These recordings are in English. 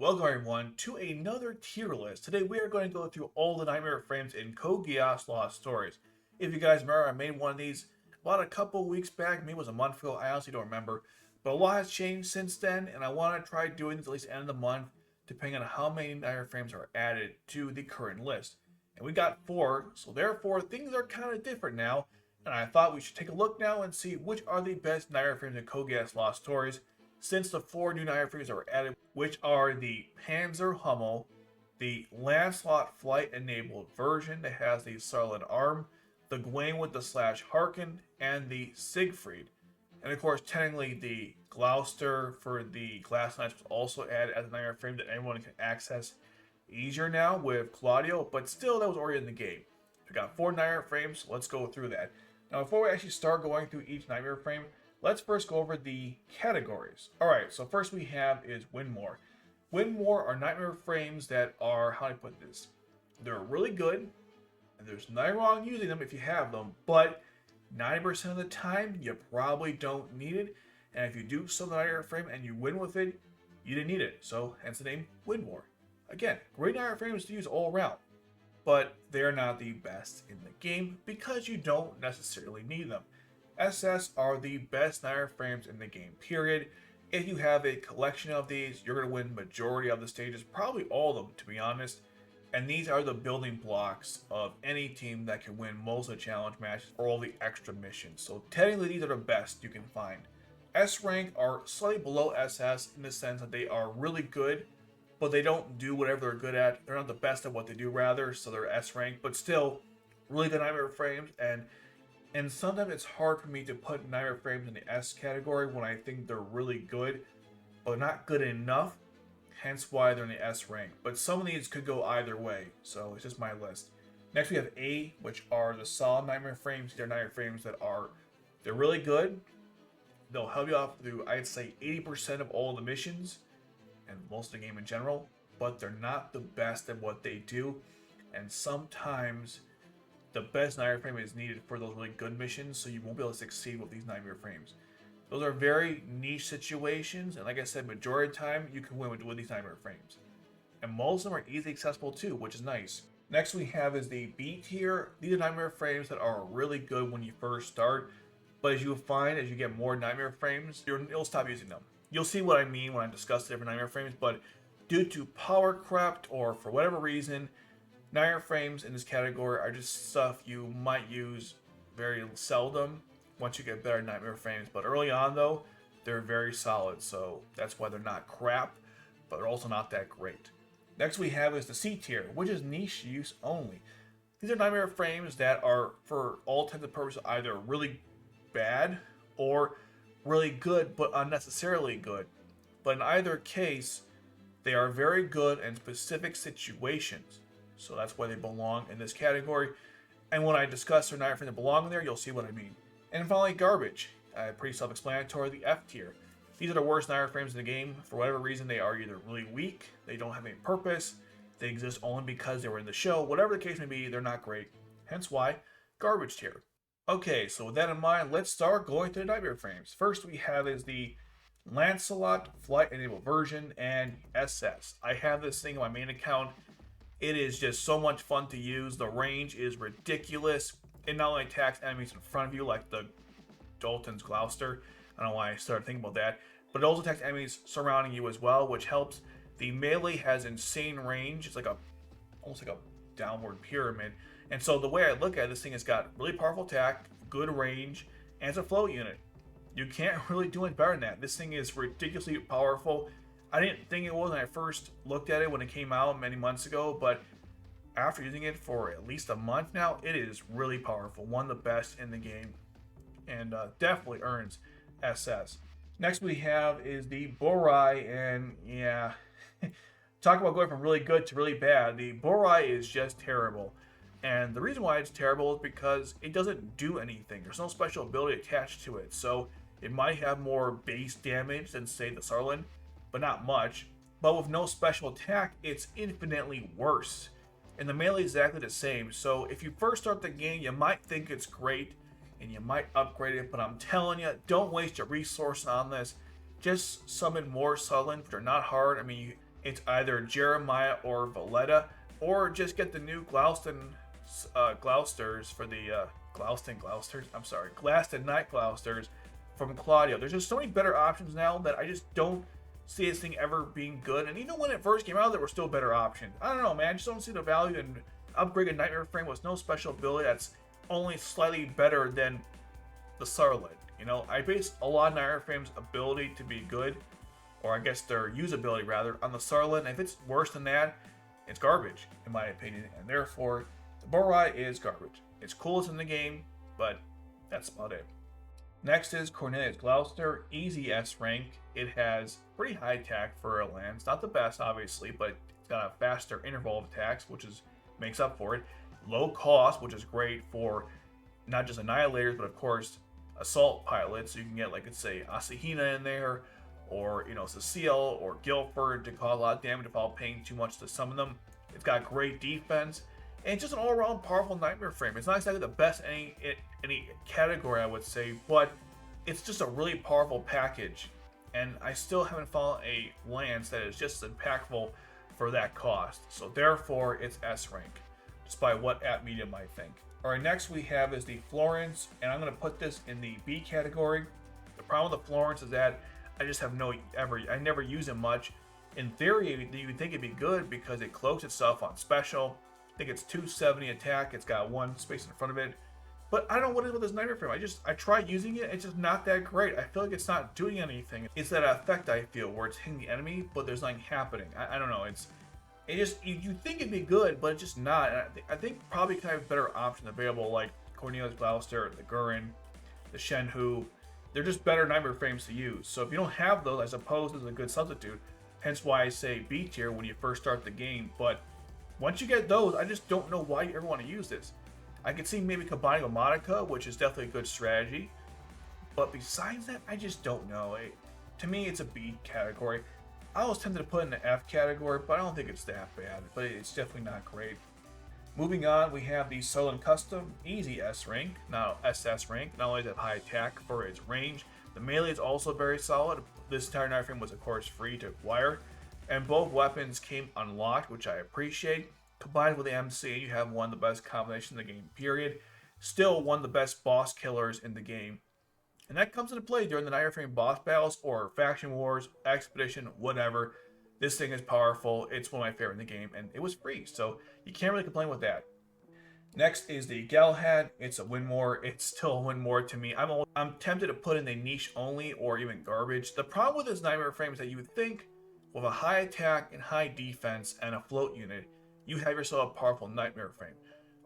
Welcome everyone to another tier list. Today we are going to go through all the Knightmare Frames in Code Geass Lost Stories. If you guys remember, I made one of these about a couple weeks back. Maybe it was a month ago. I honestly don't remember. But a lot has changed since then, and I want to try doing this at least the end of the month, depending on how many Knightmare Frames are added to the current list. And we got 4, so therefore things are kind of different now. And I thought we should take a look now and see which are the best Knightmare Frames in Code Geass Lost Stories, since the 4 new Knightmare Frames are added, which are the Panzer Hummel, the Lancelot flight-enabled version that has the Sutherland arm, the Gawain with the slash Harken, and the Seigfried. And of course, technically the Gloucester for the Glaston was also added as a Knightmare Frame that everyone can access easier now with Claudio, but still that was already in the game. We got 4 Knightmare Frames, so let's go through that. Now before we actually start going through each Knightmare Frame, let's first go over the categories. Alright, so first we have is Win More. Win More are Knightmare Frames that are, how do I put this? They're really good, and there's nothing wrong using them if you have them, but 90% of the time, you probably don't need it, and if you do sell the Knightmare Frame and you win with it, you didn't need it, so hence the name Win More. Again, great Knightmare Frames to use all around, but they're not the best in the game because you don't necessarily need them. SS are the best Knightmare Frames in the game, period. If you have a collection of these, you're going to win majority of the stages, probably all of them to be honest. And these are the building blocks of any team that can win most of the challenge matches or all the extra missions. So technically these are the best you can find. S rank are slightly below SS in the sense that they are really good, but they don't do whatever they're good at. They're not the best at what they do rather, so they're S rank, but still really good Knightmare Frames. And sometimes it's hard for me to put Knightmare Frames in the S category when I think they're really good, but not good enough, hence why they're in the S rank. But some of these could go either way, so it's just my list. Next we have A, which are the solid Knightmare Frames. These are Knightmare Frames that they're really good. They'll help you out through, I'd say, 80% of all the missions, and most of the game in general, but they're not the best at what they do, and sometimes the best Knightmare Frame is needed for those really good missions, so you won't be able to succeed with these Knightmare Frames. Those are very niche situations, and like I said, majority of the time, you can win with these Knightmare Frames. And most of them are easily accessible too, which is nice. Next we have is the B tier. These are Knightmare Frames that are really good when you first start, but as you'll find, as you get more Knightmare Frames, you'll stop using them. You'll see what I mean when I discuss the different Knightmare Frames, but due to power crept or for whatever reason, Knightmare Frames in this category are just stuff you might use very seldom once you get better Knightmare Frames. But early on though, they're very solid, so that's why they're not crap, but they're also not that great. Next we have is the C tier, which is niche use only. These are Knightmare Frames that are, for all intents and purposes, either really bad or really good but unnecessarily good. But in either case, they are very good in specific situations. So that's why they belong in this category. And when I discuss their Knightmare Frames that belong in there, you'll see what I mean. And finally, garbage. Pretty self-explanatory, the F tier. These are the worst Knightmare Frames in the game. For whatever reason, they are either really weak, they don't have any purpose, they exist only because they were in the show. Whatever the case may be, they're not great. Hence why, garbage tier. Okay, so with that in mind, let's start going through the Knightmare Frames. First we have is the Lancelot flight-enabled version and SS. I have this thing on my main account. It is just so much fun to use. The range is ridiculous. It not only attacks enemies in front of you like the Darlton Gloucester, I don't know why I started thinking about that, but it also attacks enemies surrounding you as well, which helps. The melee has insane range. It's like almost like a downward pyramid. And so the way I look at it, this thing has got really powerful attack, good range, and it's a float unit. You can't really do it better than that. This thing is ridiculously powerful. I didn't think it was when I first looked at it when it came out many months ago, but after using it for at least a month now, it is really powerful. One of the best in the game, and definitely earns SS. Next we have is the Burai, and yeah, talk about going from really good to really bad. The Burai is just terrible, and the reason why it's terrible is because it doesn't do anything. There's no special ability attached to it, so it might have more base damage than say the Sutherland, but not much. But with no special attack, it's infinitely worse. And the melee is exactly the same, so if you first start the game, you might think it's great, and you might upgrade it, but I'm telling you, don't waste your resources on this. Just summon more Sutherland, they're not hard. I mean, it's either Jeremiah or Valletta, or just get the new Gloucesters for the Glaston Night Gloucesters from Claudio. There's just so many better options now that I just don't see this thing ever being good. And even when it first came out, there were still better options. I don't know, man. I just don't see the value in upgrading Knightmare Frame with no special ability that's only slightly better than the Sutherland. You know, I base a lot of Knightmare Frame's ability to be good, or I guess their usability rather, on the Sutherland. If it's worse than that, it's garbage, in my opinion, and therefore, the Burai is garbage. It's coolest in the game, but that's about it. Next is Cornelia's Gloucester, easy S rank. It has pretty high attack for a lance, not the best obviously, but it's got a faster interval of attacks, which makes up for it. Low cost, which is great for not just annihilators, but of course assault pilots. So you can get, like, let's say Asahina in there, or, you know, Cecile or Guilford to cause a lot of damage without paying too much to some of them. It's got great defense, and it's just an all-around powerful Knightmare Frame. It's not exactly the best in any category, I would say, but it's just a really powerful package. And I still haven't found a lance that is just as impactful for that cost. So therefore, it's S rank, despite what app media might think. Alright, next we have is the Florence, and I'm going to put this in the B category. The problem with the Florence is that I just have I never use it much. In theory, you would think it'd be good because it cloaks itself on special. I think it's 270 attack. It's got one space in front of it. But I don't know what it is with this Knightmare Frame. I tried using it. It's just not that great. I feel like it's not doing anything. It's that effect I feel where it's hitting the enemy, but there's nothing happening. I don't know. You think it'd be good, but it's just not. And I think probably kind of better options available, like Cornelia's Gloucester, the Guren, the Shen Hu. They're just better Knightmare Frames to use. So if you don't have those, I suppose this is a good substitute. Hence why I say B tier when you first start the game. But once you get those, I just don't know why you ever want to use this. I could see maybe combining with Monica, which is definitely a good strategy. But besides that, I just don't know. To me, it's a B category. I was tempted to put it in the F category, but I don't think it's that bad. But it's definitely not great. Moving on, we have the Sutherland Custom, easy S rank, now SS rank. Not only does it have high attack for its range, the melee is also very solid. This entire Knightmare Frame was of course free to acquire, and both weapons came unlocked, which I appreciate. Combined with the MC, you have one of the best combinations in the game, period. Still one of the best boss killers in the game. And that comes into play during the Knightmare Frame boss battles or faction wars, expedition, whatever. This thing is powerful. It's one of my favorite in the game, and it was free, so you can't really complain with that. Next is the Galahad. It's a win more. It's still a win more to me. I'm tempted to put in a niche only or even garbage. The problem with this Knightmare Frame is that you would think with a high attack and high defense and a float unit, you have yourself a powerful Knightmare Frame.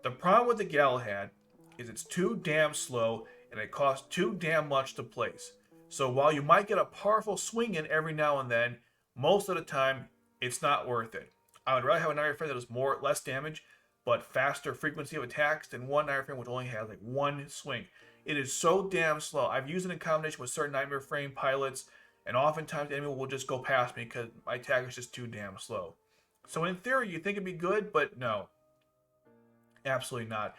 The problem with the Galahad is it's too damn slow and it costs too damn much to place. So while you might get a powerful swing in every now and then, most of the time, it's not worth it. I would rather have a Knightmare Frame that does less damage, but faster frequency of attacks than one Knightmare Frame which only has like one swing. It is so damn slow. I've used it in combination with certain Knightmare Frame pilots, and oftentimes the enemy will just go past me because my attack is just too damn slow. So in theory, you think it'd be good, but no. Absolutely not.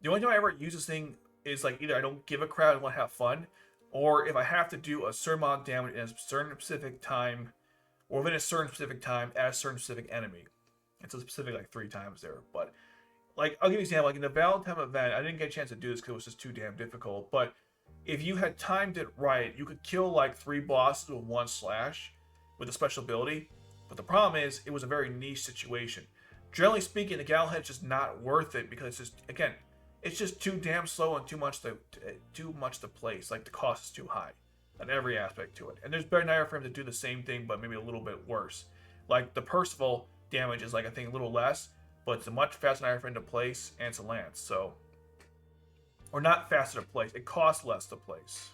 The only time I ever use this thing is like either I don't give a crap and want to have fun, or if I have to do a certain amount of damage in a certain specific time, or within a certain specific time at a certain specific enemy. It's a specific like 3 times there. But like I'll give you an example. Like in the Valentine event, I didn't get a chance to do this because it was just too damn difficult. But if you had timed it right, you could kill like 3 bosses with 1 slash with a special ability. But the problem is it was a very niche situation. Generally speaking, the Galahad is just not worth it because it's just, again, it's just too damn slow and too much to place. Like the cost is too high on every aspect to it. And there's better Knightmare Frames that do the same thing, but maybe a little bit worse. Like the Percival damage is like I think a little less, but it's a much faster Knightmare Frame to place, and it's a lance. So, or not faster to place. It costs less to place.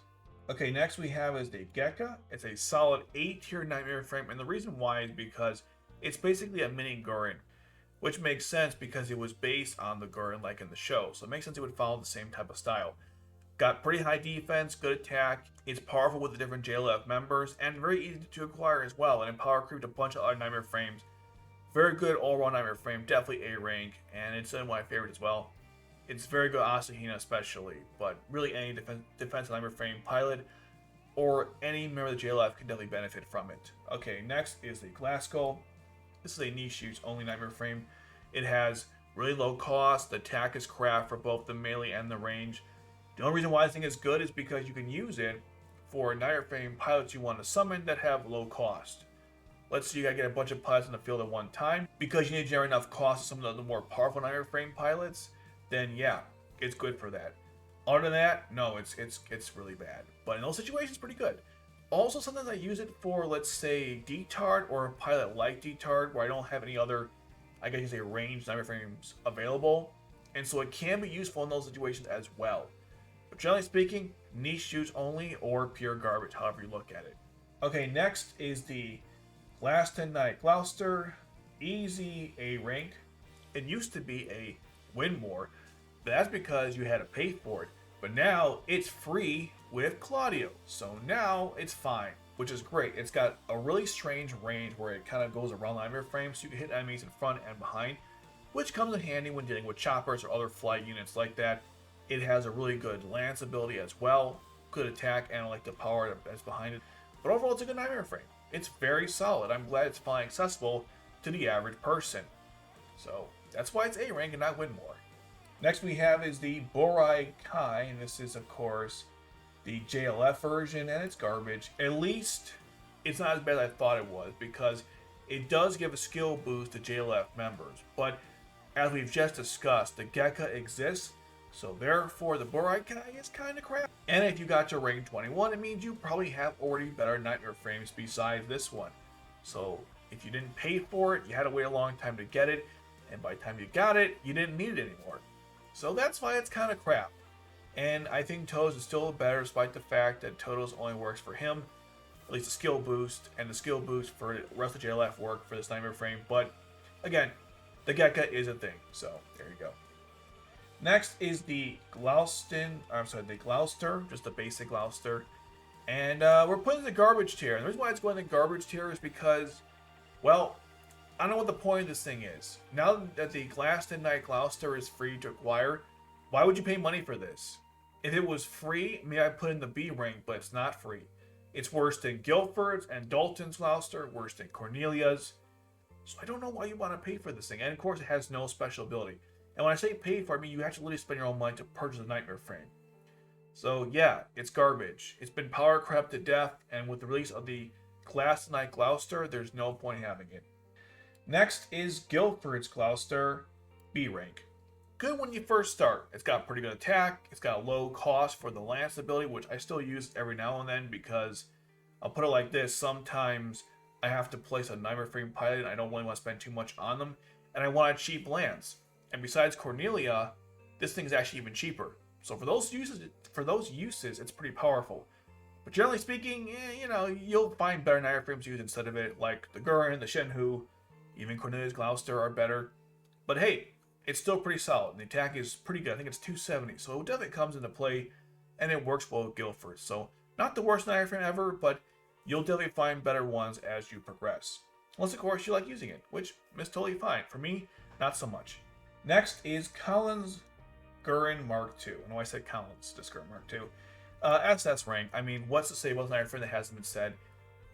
Okay, next we have is the Gekka. It's a solid 8-tier Knightmare Frame, and the reason why is because it's basically a mini Guren, which makes sense because it was based on the Guren like in the show. So it makes sense it would follow the same type of style. Got pretty high defense, good attack. It's powerful with the different JLF members, and very easy to acquire as well. And power creeped a bunch of other Knightmare Frames. Very good all-around Knightmare Frame, definitely A rank, and it's one of my favorites as well. It's very good Asahina especially, but really any defensive Knightmare Frame pilot or any member of the JLF can definitely benefit from it. Okay, next is the Glasgow. This is a niche use only Knightmare Frame. It has really low cost. The attack is crap for both the melee and the range. The only reason why I think it's good is because you can use it for Knightmare Frame pilots you want to summon that have low cost. Let's say you gotta get a bunch of pilots in the field at one time. Because you need to generate enough cost to some of the more powerful Knightmare Frame pilots, then yeah, it's good for that. Other than that, no, it's really bad. But in those situations, it's pretty good. Also, sometimes I use it for, let's say, D-Tard or a pilot like D-Tard, where I don't have any other, I guess you say, ranged Knightmare Frames available. And so it can be useful in those situations as well. But generally speaking, niche use only or pure garbage, however you look at it. Okay, next is the Glaston Knight Gloucester, easy A rank. It used to be a win more, but that's because you had to pay for it. But now it's free with Claudio, so now it's fine, which is great. It's got a really strange range where it kind of goes around the Knightmare Frame, so you can hit enemies in front and behind, which comes in handy when dealing with choppers or other flight units like that. It has a really good lance ability as well, good attack, and I like the power that's behind it. But overall, it's a good Knightmare Frame. It's very solid. I'm glad it's finally accessible to the average person. So that's why it's A rank and not win more. Next we have is the Burai Kai, and this is of course the JLF version, and it's garbage. At least it's not as bad as I thought it was, because it does give a skill boost to JLF members. But as we've just discussed, the Gekka exists, so therefore the Burai Kai is kind of crap. And if you got to rank 21, it means you probably have already better Knightmare Frames besides this one. So if you didn't pay for it, you had to wait a long time to get it, and by the time you got it, you didn't need it anymore. So that's why it's kind of crap. And I think Tohdoh's is still better, despite the fact that Tohdoh's only works for him, at least the skill boost, and the skill boost for the rest of JLF work for this Knightmare Frame. But again, the Gekka is a thing, so there you go. Next is the Glaston, the Gloucester, just the basic Gloucester. And we're putting in the garbage tier. And the reason why it's going in the garbage tier is because, well, I don't know what the point of this thing is. Now that the Glaston Knight Gloucester is free to acquire, why would you pay money for this? If it was free, maybe I'd put in the B rank, but it's not free. It's worse than Guilford's and Darlton's Gloucester, worse than Cornelia's. So I don't know why you want to pay for this thing. And of course, it has no special ability. And when I say pay for it, I mean you have to literally spend your own money to purchase a Knightmare Frame. So yeah, it's garbage. It's been power crept to death, and with the release of the Glaston Knight Gloucester, there's no point in having it. Next is Guilford's Gloucester, B rank. Good when you first start. It's got pretty good attack, it's got a low cost for the lance ability, which I still use every now and then because, I'll put it like this, sometimes I have to place a Knightmare Frame pilot and I don't really want to spend too much on them, and I want a cheap lance. And besides Cornelia, this thing is actually even cheaper. So for those uses, it's pretty powerful. But generally speaking, you know, you'll find better Knightmare Frames used instead of it, like the Guren, the Shen Hu, even Cornelia's Gloucester are better. But hey, it's still pretty solid. And the attack is pretty good. I think it's 270. So it definitely comes into play, and it works well with Guilford. So not the worst Knightmare Frame ever, but you'll definitely find better ones as you progress. Unless, of course, you like using it, which is totally fine. For me, not so much. Next is Kallen's Guren Mark II. I know I said Kallen's, just Guren Mark II. SS rank. I mean, what's to say about Knightmare Frame that hasn't been said?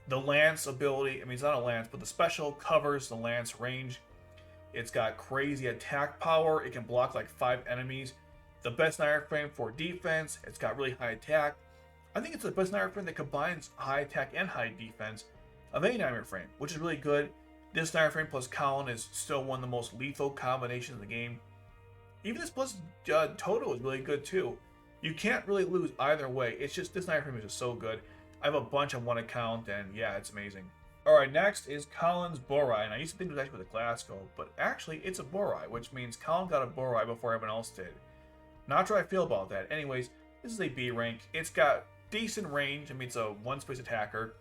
The lance ability, I mean, it's not a lance, but the special covers the lance range. It's got crazy attack power. It can block like 5 enemies. The best Knightmare Frame for defense. It's got really high attack. I think it's the best Knightmare Frame that combines high attack and high defense of any Knightmare Frame, which is really good. This Knightmare Frame plus Kallen is still one of the most lethal combinations in the game. Even this plus Tohdoh is really good too. You can't really lose either way. It's just, this Knightmare Frame is just so good. I have a bunch on one account, and yeah, it's amazing. Alright, next is Kallen's Burai, and I used to think it was actually with a Glasgow, but actually it's a Burai, which means Kallen got a Burai before everyone else did. Not sure how I feel about that. Anyways, this is a B rank. It's got decent range. I mean, it's a one-space attacker.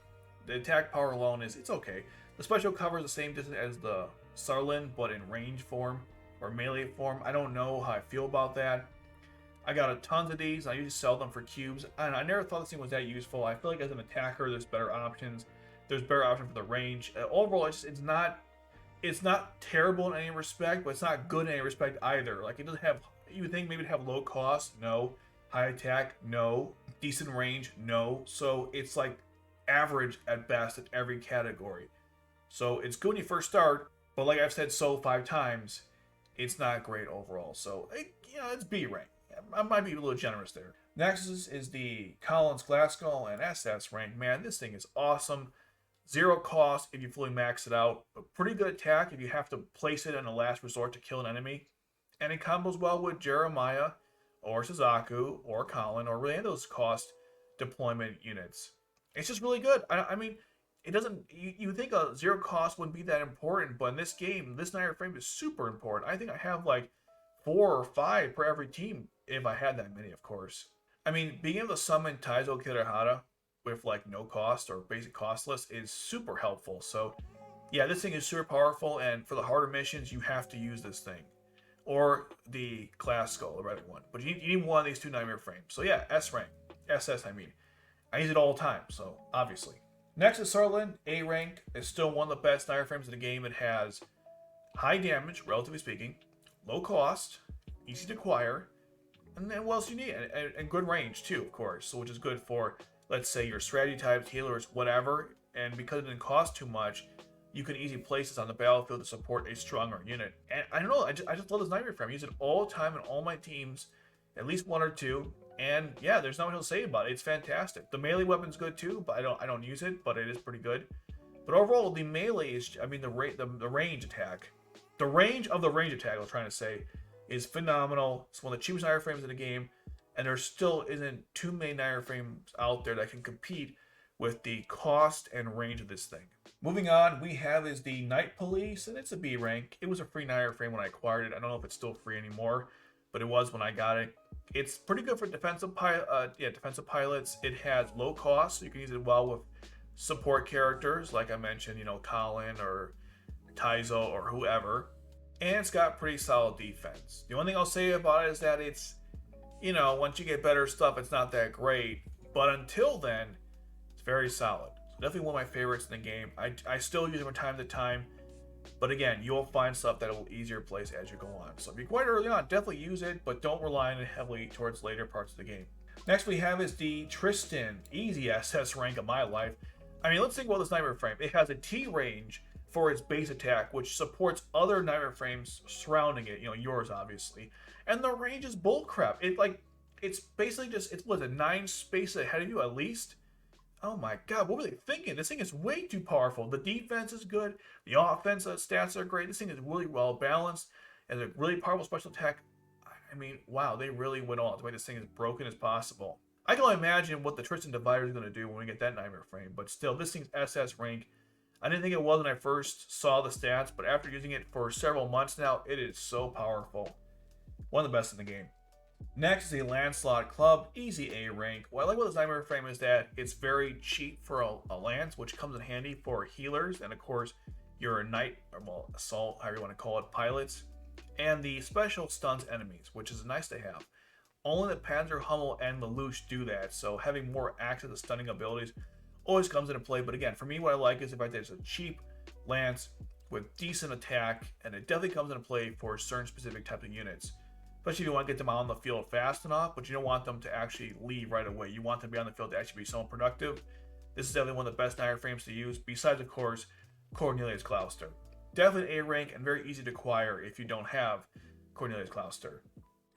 The attack power alone it's okay. The special cover is the same distance as the Sutherland, but in range form, or melee form. I don't know how I feel about that. I got a tons of these. I usually sell them for cubes, and I never thought this thing was that useful. I feel like as an attacker, there's better options. There's better option for the range. Overall, it's not terrible in any respect, but it's not good in any respect either. Like, it doesn't have, you would think maybe it'd have low cost, no. High attack, no. Decent range, no. So it's like average at best in every category. So it's good when you first start, But like I've said so 5 times, it's not great overall. So, it's B rank. I might be a little generous there. Next is the Collins Glasgow and SS rank. Man, this thing is awesome. 0 cost if you fully max it out. A pretty good attack if you have to place it in a last resort to kill an enemy. And it combos well with Jeremiah or Suzaku or Kallen or really any of those cost deployment units. It's just really good. I mean, it doesn't. You think a 0 cost wouldn't be that important, but in this game, this Knightmare Frame is super important. I think I have like 4 or 5 per every team if I had that many, of course. I mean, being able to summon Taizo Kirihara with like no cost or basic costless is super helpful. So yeah, this thing is super powerful, and for the harder missions, you have to use this thing. Or the Glasgow, the red one. But you need one of these 2 Knightmare Frames. So yeah, S rank. SS, I mean. I use it all the time, so obviously. Next is Sutherland, A rank. It's still one of the best Knightmare Frames in the game. It has high damage, relatively speaking, low cost, easy to acquire, and then what else do you need? And good range too, of course, so which is good for, let's say, your strategy types, healers, whatever. And because it didn't cost too much, you can easily place this on the battlefield to support a stronger unit. And I don't know, I just love this Knightmare Frame. I use it all the time in all my teams, at least 1 or 2. And yeah, there's not much to say about it. It's fantastic. The melee weapon's good too, but I don't use it, but it is pretty good. But overall, the melee is, I mean, the range attack, the range of the range attack, I was trying to say, is phenomenal. It's one of the cheapest Knightmare Frames in the game, and there still isn't too many Knightmare Frames out there that can compete with the cost and range of this thing. Moving on, we have is the Night Police, and it's a B rank. It was a free Knightmare Frame when I acquired it. I don't know if it's still free anymore, but it was when I got it. It's pretty good for defensive pilots. It has low cost, so you can use it well with support characters, like I mentioned, Kallen or Taizo or whoever. And it's got pretty solid defense. The only thing I'll say about it is that it's, once you get better stuff, it's not that great. But until then, it's very solid. So definitely one of my favorites in the game. I still use it from time to time. But again, you'll find stuff that will easier place as you go on. So if you're quite early on, definitely use it, but don't rely on it heavily towards later parts of the game. Next we have is the Tristan, easy SS rank of my life. I mean, let's think about this Knightmare Frame. It has a T range for its base attack, which supports other Knightmare Frames surrounding it, yours obviously. And the range is bullcrap. It's basically just, it's 9 spaces ahead of you at least. Oh my god, what were they thinking? This thing is way too powerful. The defense is good. The offensive stats are great. This thing is really well balanced. And a really powerful special attack. I mean, wow, they really went all to make this thing as broken as possible. I can only imagine what the Tristan Divider is going to do when we get that Knightmare Frame. But still, this thing's SS rank. I didn't think it was when I first saw the stats, but after using it for several months now, it is so powerful. One of the best in the game. Next is the Lancelot Club, easy A rank. What I like about this Knightmare Frame is that it's very cheap for a lance, which comes in handy for healers, and of course, your knight, or assault, however you want to call it, pilots, and the special stuns enemies, which is nice to have. Only the Panzer Hummel and the Lelouch do that, so having more access to stunning abilities always comes into play. But again, for me, what I like is the fact that it's a cheap lance with decent attack, and it definitely comes into play for certain specific type of units. Especially if you want to get them out on the field fast enough, but you don't want them to actually leave right away. You want them to be on the field to actually be somewhat productive. This is definitely one of the best Knightmare Frames to use, besides, of course, Cornelia's Gloucester. Definitely A rank and very easy to acquire if you don't have Cornelia's Gloucester.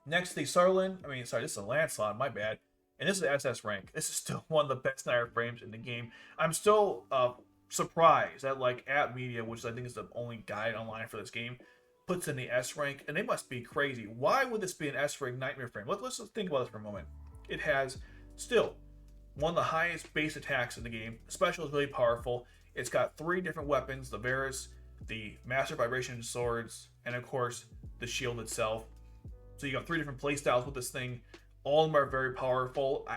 Next, the Sutherland. This is a Lancelot, my bad. And this is SS rank. This is still one of the best Knightmare Frames in the game. I'm still surprised that, App Media, which I think is the only guide online for this game, puts in the S rank, and they must be crazy. Why would this be an S rank Knightmare Frame? Let's just think about this for a moment. It has still one of the highest base attacks in the game. Special is really powerful. It's got 3 different weapons: the Varus, the Master Vibration Swords, and of course the shield itself. So you got 3 different playstyles with this thing. All of them are very powerful.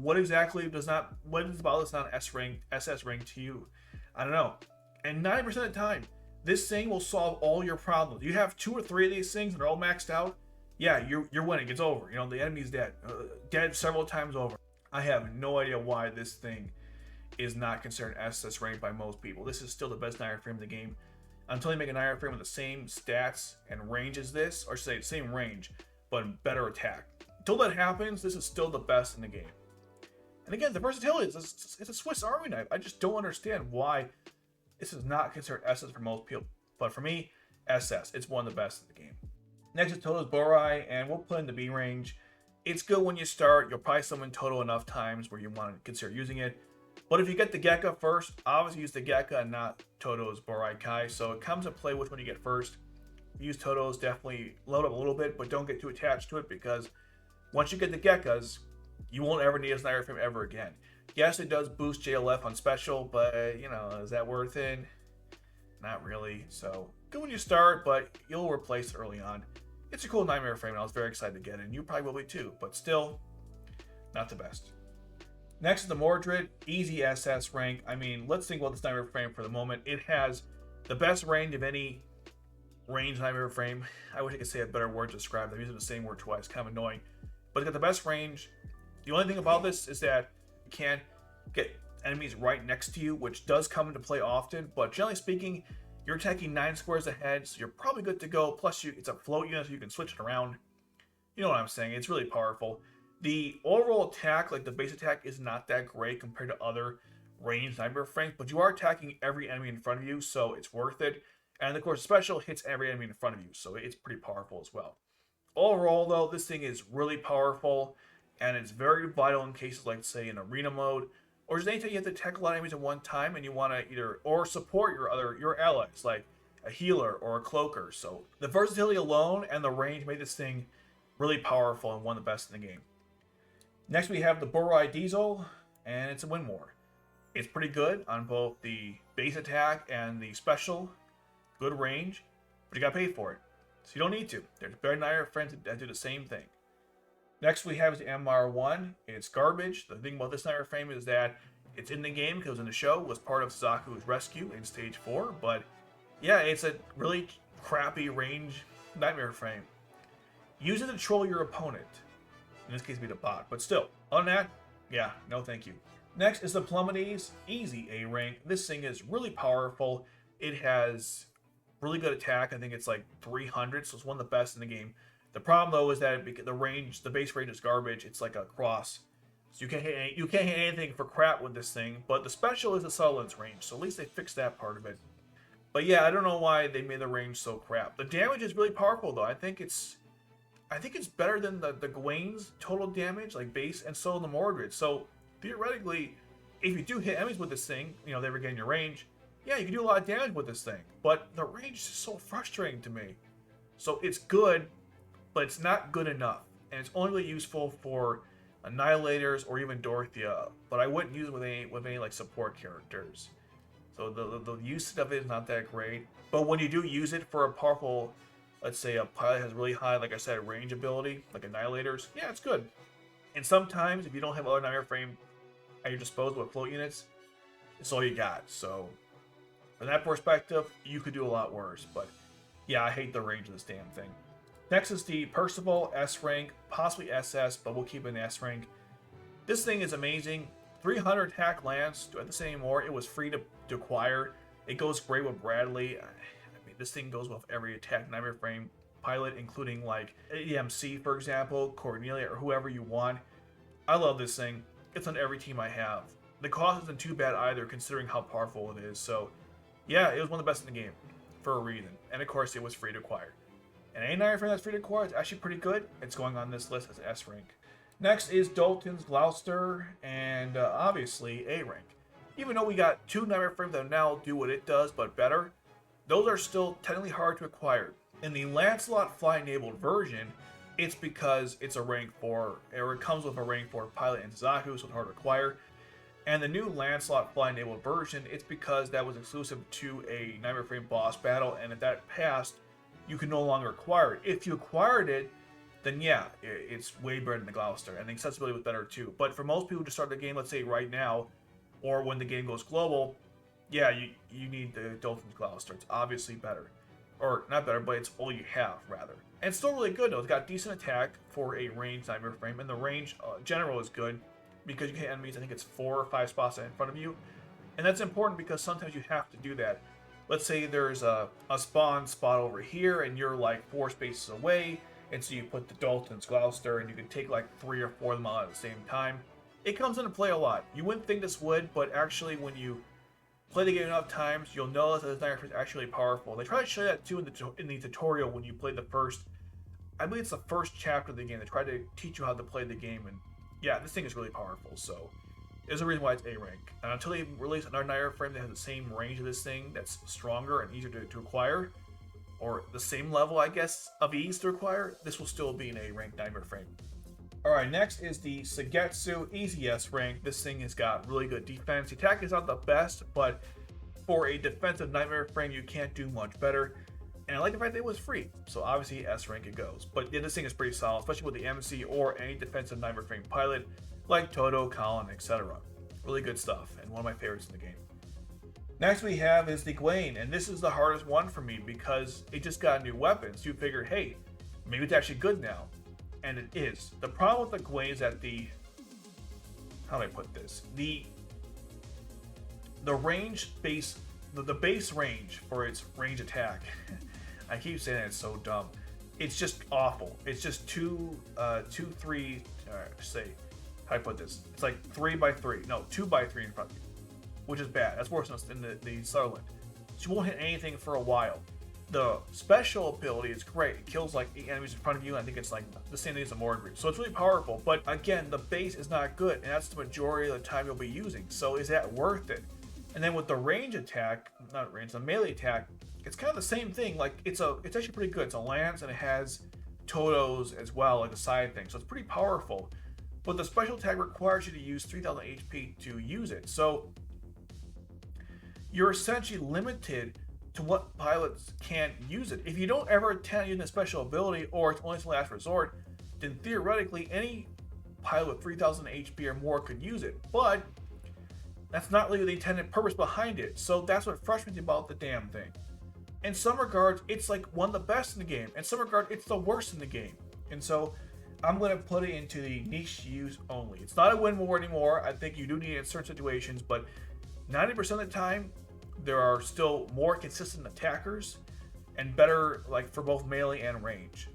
What exactly what is about this not SS rank to you? I don't know. And 90% of the time, this thing will solve all your problems. You have 2 or 3 of these things and they're all maxed out. Yeah, you're winning. It's over. The enemy's dead. Dead several times over. I have no idea why this thing is not considered SS rank by most people. This is still the best Knightmare Frame in the game. Until you make a Knightmare Frame with the same stats and range as this, or say same range, but better attack. Until that happens, this is still the best in the game. And again, the versatility is it's a Swiss Army knife. I just don't understand why this is not considered SS for most people. But for me, SS. It's one of the best in the game. Next is Tohdoh's Burai, and we'll put in the B range. It's good when you start. You'll probably summon Tohdoh enough times where you want to consider using it. But if you get the Gekka first, obviously use the Gekka and not Tohdoh's Burai Kai. So it comes into play which one you get first. Use Tohdoh's, definitely load up a little bit, but don't get too attached to it because once you get the Gekkas, you won't ever need a Knightmare Frame ever again. Yes, it does boost JLF on special, but you know, is that worth it? Not really. So good when you start, but you'll replace it early on. It's a cool Knightmare Frame, and I was very excited to get it, and you probably will be too, but still, not the best. Next is the Mordred, easy SS rank. I mean, let's think about this Knightmare Frame for the moment. It has the best range of any range Knightmare Frame. I wish I could say a better word to describe it. I'm using the same word twice, kind of annoying. But it's got the best range. The only thing about this is that you can't get enemies right next to you, which does come into play often, but generally speaking, you're attacking 9 squares ahead, so you're probably good to go. Plus, it's a float unit, so you can switch it around. You know what I'm saying? It's really powerful. The overall attack, like the base attack, is not that great compared to other ranged Knightmare Frames, but you are attacking every enemy in front of you, so it's worth it. And of course, special hits every enemy in front of you, so it's pretty powerful as well. Overall, though, this thing is really powerful, and it's very vital in cases like, say, in arena mode, or just anytime you have to attack a lot of enemies at one time, and you want to either or support your allies, like a healer or a cloaker. So the versatility alone and the range made this thing really powerful and one of the best in the game. Next, we have the Burai Diesel, and it's a win more. It's pretty good on both the base attack and the special. Good range, but you got paid for it, so you don't need to. There's better Knightmare Frames that do the same thing. Next we have is the MR1. It's garbage. The thing about this Knightmare Frame is that it's in the game because in the show it was part of Zaku's rescue in Stage 4, but yeah, it's a really crappy range Knightmare Frame. Use it to troll your opponent. In this case, be the bot, but still, other than that, yeah, no thank you. Next is the Palomedis, easy A rank. This thing is really powerful. It has really good attack. I think it's like 300, so it's one of the best in the game. The problem though is that the base range is garbage. It's like a cross, so you can't hit anything for crap with this thing. But the special is the Sutherland's range, so at least they fixed that part of it. But yeah, I don't know why they made the range so crap. The damage is really powerful though. I think it's better than the Gawain's total damage, like base, and so the Mordred. So theoretically, if you do hit enemies with this thing, you know, they were getting your range. Yeah, you can do a lot of damage with this thing, but the range is so frustrating to me. So it's good, but it's not good enough, and it's only really useful for Annihilators or even Dorothea. But I wouldn't use it with any like support characters. So the use of it is not that great. But when you do use it for a powerful, let's say a pilot has really high, like I said, range ability, like Annihilators, yeah, it's good. And sometimes if you don't have other Knightmare Frame at your disposal with float units, it's all you got. So from that perspective, you could do a lot worse, but yeah, I hate the range of this damn thing. Next is the Percival, S rank, possibly SS, but we'll keep it in S rank. This thing is amazing. 300 attack lance, do I have to say anymore? It was free to acquire. It goes great with Bradley. I mean, this thing goes with every attack Knightmare Frame pilot, including like EMC, for example, Cornelia, or whoever you want. I love this thing. It's on every team I have. The cost isn't too bad either, considering how powerful it is, so yeah, it was one of the best in the game, for a reason. And of course, it was free to acquire. And any Knightmare Frame that's free to acquire is actually pretty good. It's going on this list as S rank. Next is Darlton Gloucester, and obviously A rank. Even though we got 2 Knightmare Frames that now do what it does, but better, those are still technically hard to acquire. In the Lancelot fly-enabled version, it's because it's a rank 4, or it comes with a rank 4 pilot in Zaku, so it's hard to acquire. And the new Lancelot fly-enabled version, it's because that was exclusive to a Knightmare Frame boss battle, and if that passed, you can no longer acquire it. If you acquired it, then yeah, it's way better than the Gloucester, and the accessibility was better too. But for most people who just start the game, let's say right now, or when the game goes global, yeah, you need the Darlton Gloucester. It's obviously better. Or, not better, but it's all you have, rather. And it's still really good, though. It's got decent attack for a ranged Knightmare Frame, and the range general is good, because you can hit enemies, I think it's 4 or 5 spots in front of you. And that's important because sometimes you have to do that. Let's say there's a spawn spot over here, and you're like 4 spaces away, and so you put the Darlton's Gloucester, and you can take like 3 or 4 of them out at the same time. It comes into play a lot. You wouldn't think this would, but actually when you play the game enough times, you'll notice that this Knightmare Frame is actually powerful. They try to show that too in the tutorial when you play the first, I believe it's the first chapter of the game. They try to teach you how to play the game, and yeah, this thing is really powerful. So there's a reason why it's A rank. And until they release another Knightmare Frame that has the same range of this thing, that's stronger and easier to acquire, or the same level, I guess, of ease to acquire, this will still be an A rank Knightmare Frame. Alright, next is the Sougetsu Easy S rank. This thing has got really good defense. The attack is not the best, but for a defensive Knightmare Frame, you can't do much better. And I like the fact that it was free, so obviously S rank it goes. But yeah, this thing is pretty solid, especially with the MC or any defensive Knightmare Frame pilot like Tohdoh, Kallen, etc. Really good stuff, and one of my favorites in the game. Next we have is the Gawain, and this is the hardest one for me because it just got new weapons. You figure, hey, maybe it's actually good now. And it is. The problem with the Gawain is that how do I put this? The range base, the base range for its range attack, I keep saying that, it's so dumb. It's just awful. It's just two, three, say, how do I put this? It's like 3x3. No, 2x3 in front of you, which is bad. That's worse than the Sutherland. So you won't hit anything for a while. The special ability is great. It kills like 8 enemies in front of you. I think it's like the same thing as a Mordred. So it's really powerful. But again, the base is not good, and that's the majority of the time you'll be using. So is that worth it? And then with the range attack, not range, the melee attack, it's kind of the same thing. Like it's actually pretty good. It's a lance and it has Tohdohs as well, like a side thing. So it's pretty powerful. But the special attack requires you to use 3000 HP to use it. So you're essentially limited to what pilots can use it. If you don't ever attempt using a special ability, or it's only the last resort, then theoretically any pilot with 3000 HP or more could use it. But that's not really the intended purpose behind it. So that's what frustrates me about the damn thing. In some regards, it's like one of the best in the game. In some regards, it's the worst in the game. And so I'm going to put it into the niche use only. It's not a win war anymore. I think you do need it in certain situations, but 90% of the time, there are still more consistent attackers and better, like, for both melee and range.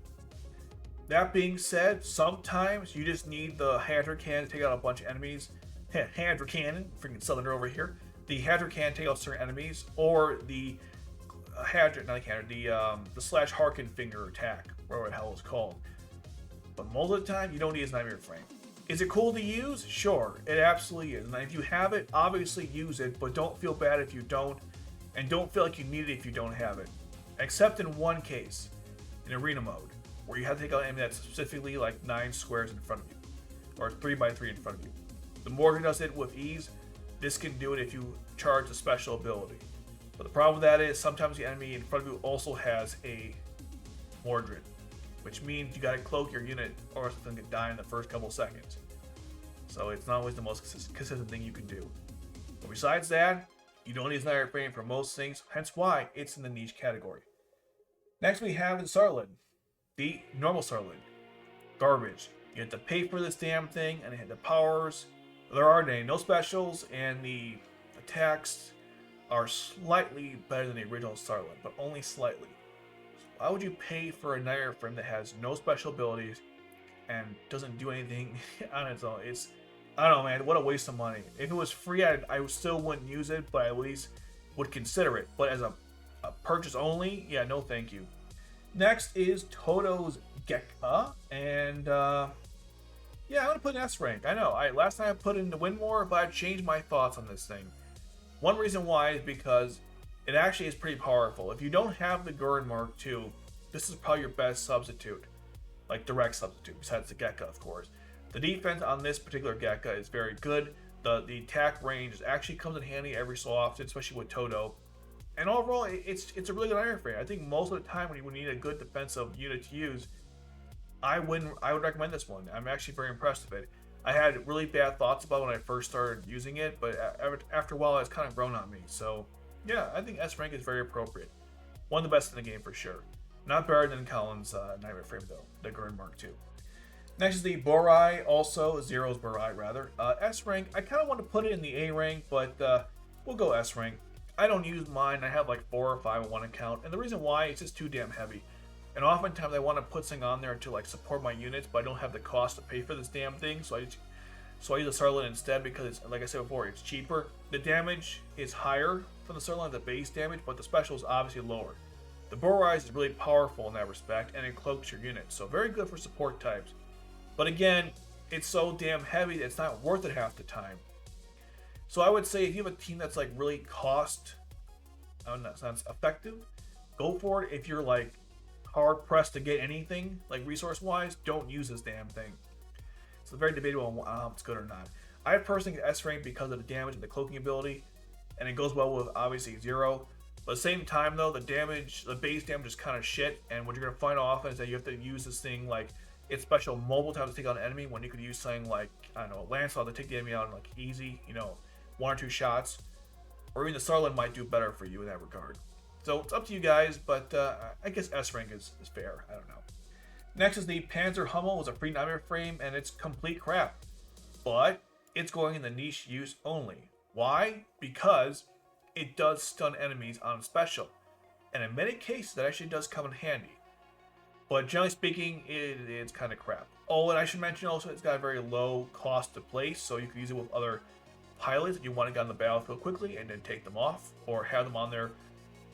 That being said, sometimes you just need the Hadron Cannon to take out a bunch of enemies. Hadron Cannon, freaking Southerner over here. The Hadron Cannon take out certain enemies, or the the slash Harken Finger attack, whatever the hell it's called. But most of the time, you don't need his Knightmare Frame. Is it cool to use? Sure, it absolutely is. And if you have it, obviously use it, but don't feel bad if you don't, and don't feel like you need it if you don't have it. Except in one case, in arena mode, where you have to take out an enemy that's specifically like 9 squares in front of you, or 3x3 in front of you. The Mordred does it with ease. This can do it if you charge a special ability. But the problem with that is sometimes the enemy in front of you also has a Mordred, which means you gotta cloak your unit or it's gonna die in the first couple seconds. So it's not always the most consistent thing you can do. But besides that, you don't need a Knightmare Frame for most things, hence why it's in the niche category. Next we have the Sutherland, the normal Sutherland. Garbage. You have to pay for this damn thing, and it had the powers. There are no specials, and the attacks are slightly better than the original Sutherland, but only slightly. Why would you pay for a Knightmare Frame that has no special abilities and doesn't do anything on its own? I don't know, man. What a waste of money. If it was free, I still wouldn't use it, but I at least would consider it. But as a purchase only, yeah, no thank you. Next is Tohdoh's Gekka, and yeah, I'm gonna put an S rank. I know. Last time I put it in the Win War, but I've changed my thoughts on this thing. One reason why is because it actually is pretty powerful. If you don't have the Guren MK2, this is probably your best substitute, like direct substitute, besides the Gekka, of course. The defense on this particular Gekka is very good. The attack range actually comes in handy every so often, especially with Tohdoh. And overall, it's a really good Knightmare Frame. I think most of the time when you need a good defensive unit to use, I would recommend this one. I'm actually very impressed with it. I had really bad thoughts about it when I first started using it, but after a while, it's kind of grown on me. So yeah, I think S rank is very appropriate. One of the best in the game for sure. Not better than Kallen's Knightmare Frame though, the Guren MK2. Next is the Burai, also Zero's Burai rather. S rank, I kind of want to put it in the A rank, but we'll go S rank. I don't use mine. I have like 4 or 5 on one account, and the reason why, it's just too damn heavy. And oftentimes I want to put something on there to like support my units, but I don't have the cost to pay for this damn thing, so so I use the Sutherland instead because, it's, like I said before, it's cheaper. The damage is higher from the Sutherland, the base damage, but the special is obviously lower. The Burai is really powerful in that respect, and it cloaks your units, so very good for support types. But again, it's so damn heavy that it's not worth it half the time. So I would say if you have a team that's like really cost effective, go for it. If you're like hard pressed to get anything, like resource wise, don't use this damn thing. It's very debatable on if it's good or not. I personally get S rank because of the damage and the cloaking ability, and it goes well with obviously 0. But at the same time though, the base damage is kind of shit, and what you're gonna find often is that you have to use this thing like it's special mobile time to take out an enemy when you could use something like, I don't know, Lancelot to take the enemy out in like easy, 1 or 2 shots. Or even the Sutherland might do better for you in that regard. So it's up to you guys, but I guess S rank is fair. I don't know. Next is the Panzer Hummel. It's a free Knightmare frame, and it's complete crap. But it's going in the niche use only. Why? Because it does stun enemies on special. And in many cases, that actually does come in handy. But generally speaking, it's kind of crap. Oh, and I should mention also, it's got a very low cost to place, so you can use it with other pilots if you want to get on the battlefield quickly and then take them off, or have them on there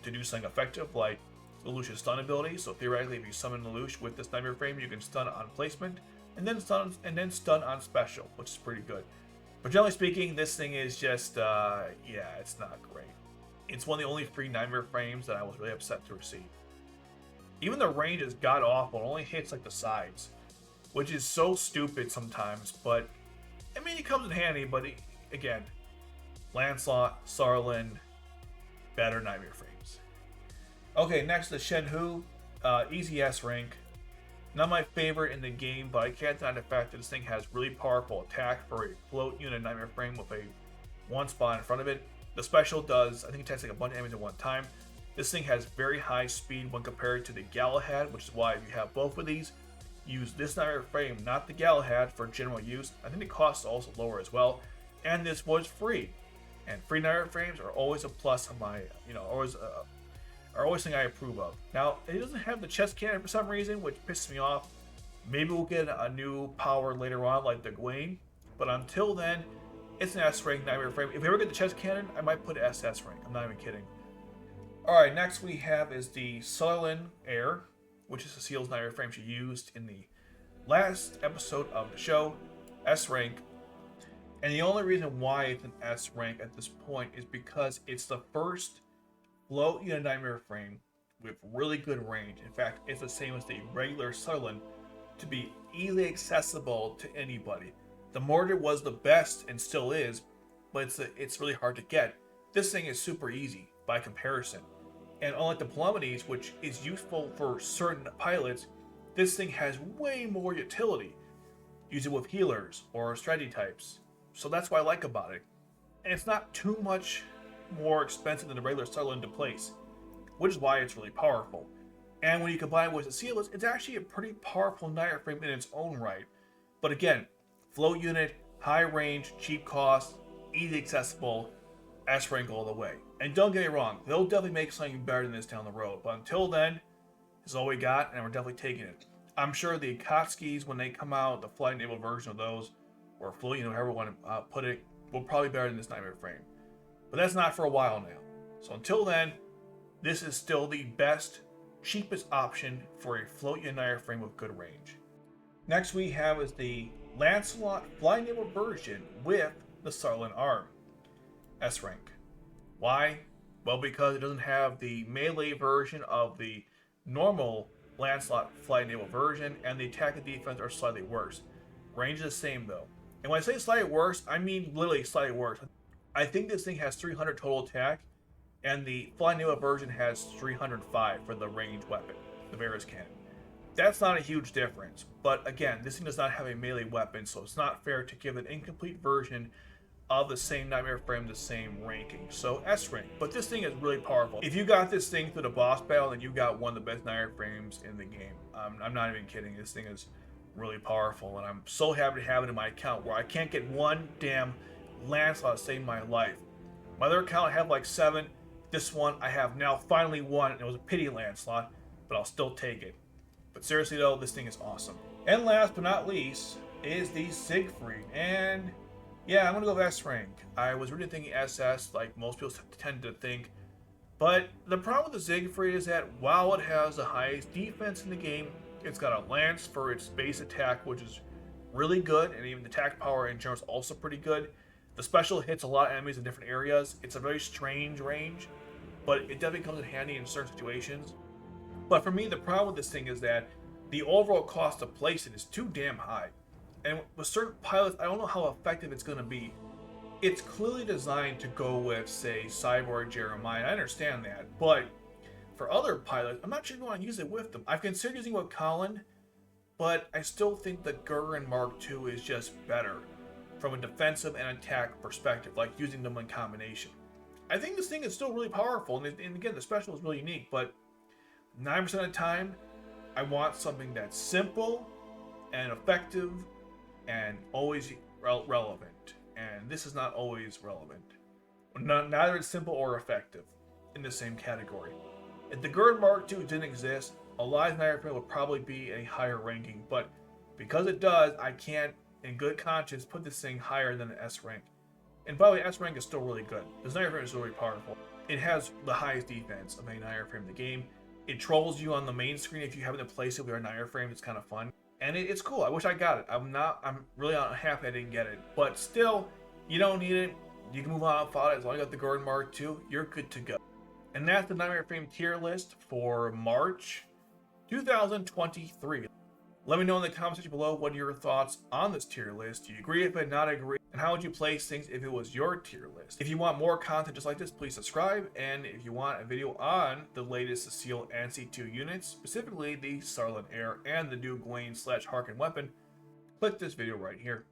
to do something effective like Lelouch's stun ability. So theoretically, if you summon Lelouch with this Knightmare frame, you can stun on placement and then stun on special, which is pretty good. But generally speaking, this thing is just it's not great. It's one of the only free Knightmare frames that I was really upset to receive. Even the range is god awful. It only hits like the sides, which is so stupid sometimes. But I mean, it comes in handy. But again, Lancelot, Sutherland, better Knightmare frames. Okay, next is Shen Hu, easy S rank. Not my favorite in the game, but I can't deny the fact that this thing has really powerful attack for a float unit Knightmare frame with a 1 spot in front of it. The special does, I think it attacks like a bunch of enemies at one time. This thing has very high speed when compared to the Galahad, which is why if you have both of these, use this Knightmare frame, not the Galahad, for general use. I think the cost is also lower as well. And this was free. And free Knightmare frames are always a plus on my, are always something I approve of. Now, it doesn't have the chest cannon for some reason, which pisses me off. Maybe we'll get a new power later on, like the Gawain. But until then, it's an S rank Knightmare frame. If we ever get the chest cannon, I might put SS rank. I'm not even kidding. Alright, next we have is the Sutherland Air, which is Cecile's Knightmare frame she used in the last episode of the show. S rank. And the only reason why it's an S rank at this point is because it's the first float unit Knightmare frame with really good range. In fact, it's the same as the regular Sutherland to be easily accessible to anybody. The Mordred was the best and still is, but it's really hard to get. This thing is super easy by comparison. And unlike the Palomedis, which is useful for certain pilots, this thing has way more utility. Use it with healers or strategy types. So that's what I like about it. And it's not too much more expensive than the regular Sutherland to place, which is why it's really powerful. And when you combine it with Cecile, it's actually a pretty powerful Knightmare frame in its own right. But again, float unit, high range, cheap cost, easy accessible, S rank all the way. And don't get me wrong, they'll definitely make something better than this down the road. But until then, this is all we got, and we're definitely taking it. I'm sure the Akatsuki's, when they come out, the flight-enabled version of those, or float, however you want to put it, will probably be better than this Knightmare frame. But that's not for a while now. So until then, this is still the best, cheapest option for a float unit Knightmare frame with good range. Next we have is the Lancelot flight-enabled version with the Sutherland arm. S rank. Why? Well, because it doesn't have the melee version of the normal Lancelot flight-enabled version, and the attack and defense are slightly worse. Range is the same though. And when I say slightly worse, I mean literally slightly worse. I think this thing has 300 total attack, and the flight-enabled version has 305 for the ranged weapon, the Varus cannon. That's not a huge difference, but again, this thing does not have a melee weapon, so it's not fair to give an incomplete version of the same Knightmare frame the same ranking. So S rank, but this thing is really powerful. If you got this thing through the boss battle, then you got one of the best Knightmare frames in the game. I'm not even kidding. This thing is really powerful, and I'm so happy to have it in my account where I can't get one damn Lancelot to save my life. My other account I have like 7. This one I have now finally one, and it was a pity Lancelot, but I'll still take it. But seriously though, this thing is awesome. And last but not least is the Seigfried. And yeah, I'm gonna go with S rank. I was really thinking SS, like most people tend to think. But the problem with the Seigfried is that while it has the highest defense in the game, it's got a lance for its base attack, which is really good, and even the attack power in general is also pretty good. The special hits a lot of enemies in different areas. It's a very strange range, but it definitely comes in handy in certain situations. But for me, the problem with this thing is that the overall cost to place it is too damn high. And with certain pilots, I don't know how effective it's going to be. It's clearly designed to go with, say, Cyborg Jeremiah. I understand that, but for other pilots, I'm not sure if you want to use it with them. I've considered using it with Kallen, but I still think the Guren MK2 is just better from a defensive and attack perspective, like using them in combination. I think this thing is still really powerful, and again, the special is really unique, but 9% of the time, I want something that's simple and effective and always relevant. And this is not always relevant. Neither is simple or effective in the same category. If the Guren MK2 didn't exist, a lot of Knightmare Frames would probably be a higher ranking, but because it does, I can't, in good conscience, put this thing higher than an S rank. And by the way, S rank is still really good. This Knightmare Frame is really powerful. It has the highest defense of any Knightmare Frame in the game. It trolls you on the main screen if you happen to place it with your Knightmare Frame. It's kind of fun. And it's cool. I wish I got it. I'm really unhappy I didn't get it. But still, you don't need it. You can move on without it. As long as you got the Guren MK2, you're good to go. And that's the Knightmare Frame tier list for March 2023. Let me know in the comment section below what are your thoughts on this tier list. Do you agree with it, not agree? And how would you place things if it was your tier list? If you want more content just like this, please subscribe. And if you want a video on the latest Cecile and C2 units, specifically the Sutherland Air and the new Gawain / Harken weapon, click this video right here.